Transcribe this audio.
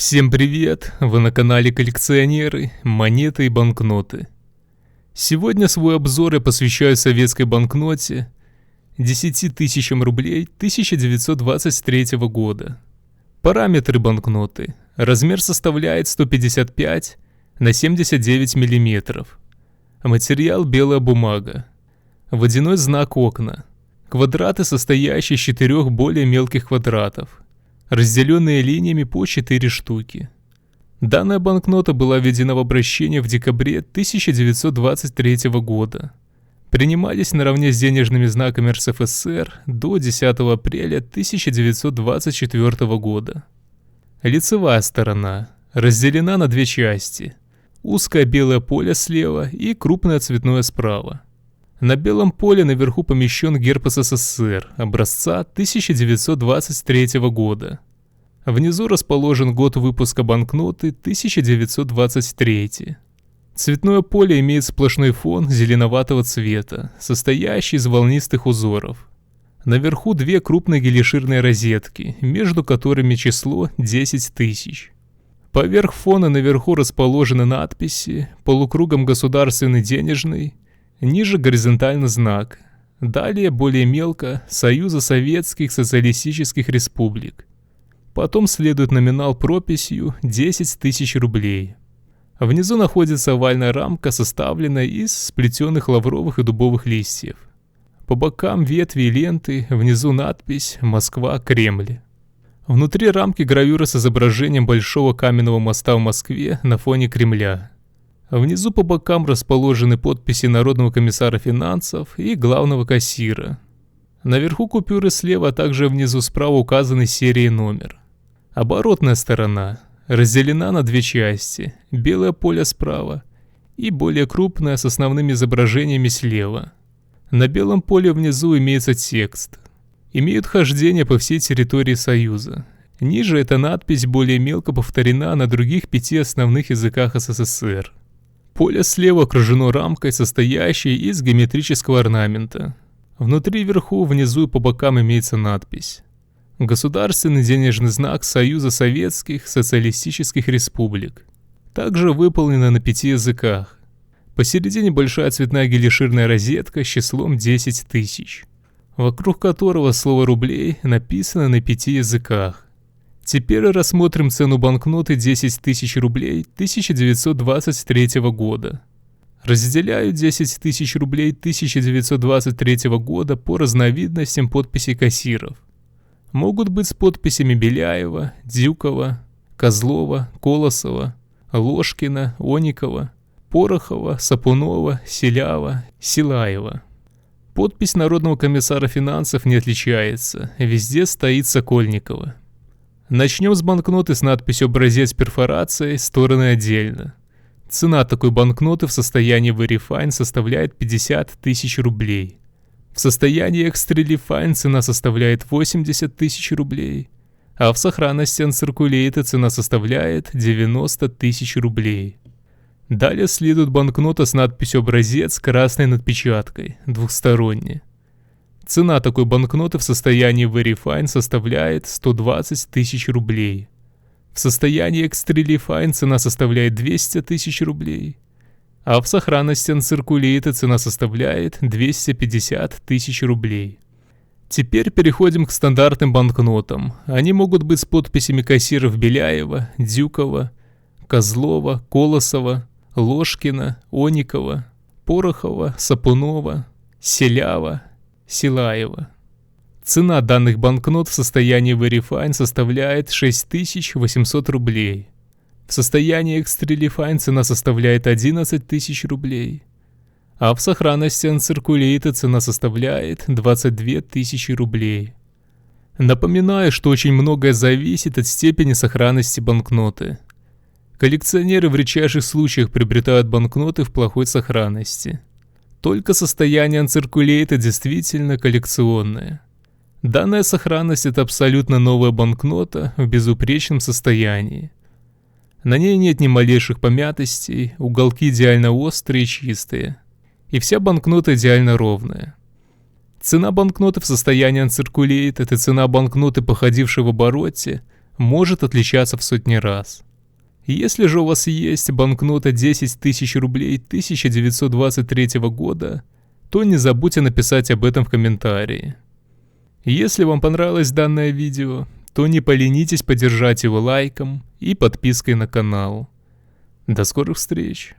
Всем привет! Вы на канале Коллекционеры, монеты и банкноты. Сегодня свой обзор я посвящаю советской банкноте 10 тысячам рублей 1923 года. Параметры банкноты. Размер составляет 155 на 79 мм. Материал белая бумага. Водяной знак окна. Квадраты, состоящие из 4 более мелких квадратов, разделенные линиями по 4 штуки. Данная банкнота была введена в обращение в декабре 1923 года. Принимались наравне с денежными знаками РСФСР до 10 апреля 1924 года. Лицевая сторона разделена на две части. Узкое белое поле слева и крупное цветное справа. На белом поле наверху помещен герб СССР образца 1923 года. Внизу расположен год выпуска банкноты 1923. Цветное поле имеет сплошной фон зеленоватого цвета, состоящий из волнистых узоров. Наверху две крупные гелиширные розетки, между которыми число 10 тысяч. Поверх фона наверху расположены надписи, полукругом государственный денежный, ниже горизонтально знак. Далее более мелко Союза Советских Социалистических Республик. Потом следует номинал прописью 10 тысяч рублей. Внизу находится овальная рамка, составленная из сплетенных лавровых и дубовых листьев. По бокам ветви и ленты, внизу надпись «Москва, Кремль». Внутри рамки гравюра с изображением большого каменного моста в Москве на фоне Кремля. Внизу по бокам расположены подписи Народного комиссара финансов и главного кассира. Наверху купюры слева, а также внизу справа указаны серия и номер. Оборотная сторона разделена на две части, белое поле справа и более крупное с основными изображениями слева. На белом поле внизу имеется текст. Имеют хождение по всей территории Союза. Ниже эта надпись более мелко повторена на других 5 основных языках СССР. Поле слева окружено рамкой, состоящей из геометрического орнамента. Внутри, вверху, внизу и по бокам имеется надпись «Государственный денежный знак Союза Советских Социалистических Республик». Также выполнено на 5 языках. Посередине большая цветная гелиширная розетка с числом 10 тысяч, вокруг которого слово «рублей» написано на 5 языках. Теперь рассмотрим цену банкноты 10 тысяч рублей 1923 года. Разделяю 10 тысяч рублей 1923 года по разновидностям подписей кассиров. Могут быть с подписями Беляева, Дюкова, Козлова, Колосова, Ложкина, Оникова, Порохова, Сапунова, Селява, Силаева. Подпись Народного комиссара финансов не отличается, везде стоит Сокольникова. Начнем с банкноты с надписью «Образец перфорации», стороны отдельно. Цена такой банкноты в состоянии Very Fine составляет 50 тысяч рублей. В состоянии Extremely Fine цена составляет 80 тысяч рублей, а в сохранности Uncirculated цена составляет 90 тысяч рублей. Далее следует банкнота с надписью «Образец» красной надпечаткой, двухсторонняя. Цена такой банкноты в состоянии Very Fine составляет 120 тысяч рублей. В состоянии Extremely Fine цена составляет 200 тысяч рублей, а в сохранности Uncirculated цена составляет 250 тысяч рублей. Теперь переходим к стандартным банкнотам. Они могут быть с подписями кассиров Беляева, Дюкова, Козлова, Колосова, Ложкина, Оникова, Порохова, Сапунова, Селява, Силаева. Цена данных банкнот в состоянии Very Fine составляет 6800 рублей. В состоянии Extremely Fine цена составляет 11 тысяч рублей, а в сохранности Uncirculated цена составляет 22 тысячи рублей. Напоминаю, что очень многое зависит от степени сохранности банкноты. Коллекционеры в редчайших случаях приобретают банкноты в плохой сохранности. Только состояние Uncirculated действительно коллекционное. Данная сохранность – это абсолютно новая банкнота в безупречном состоянии. На ней нет ни малейших помятостей, уголки идеально острые и чистые. И вся банкнота идеально ровная. Цена банкноты в состоянии Uncirculated – это цена банкноты, походившей в обороте может отличаться в сотни раз. Если же у вас есть банкнота 10 тысяч рублей 1923 года, то не забудьте написать об этом в комментарии. Если вам понравилось данное видео, то не поленитесь поддержать его лайком и подпиской на канал. До скорых встреч!